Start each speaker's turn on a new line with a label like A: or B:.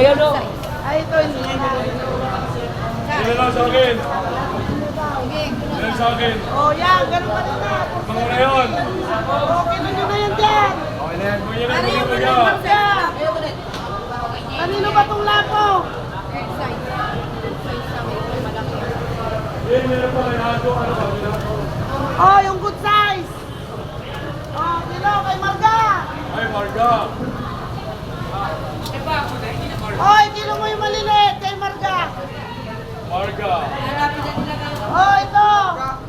A: Ayan o.
B: Ay, ito hindi.
C: Sino lang sa akin? Sino sa akin?
B: Oh, yan. Ganun ka na.
C: Mga na yun.
B: Okay na nyo na yan dyan.
C: Okay na yan. Kung yan ang
B: Kanino
C: mga
B: ba siya? Kanino ba itong lapo?
C: Eh, meron pa kay Hado. Ano ba?
B: Oh, yung good size. Oh, kilo kay Marga.
C: Ay, Marga.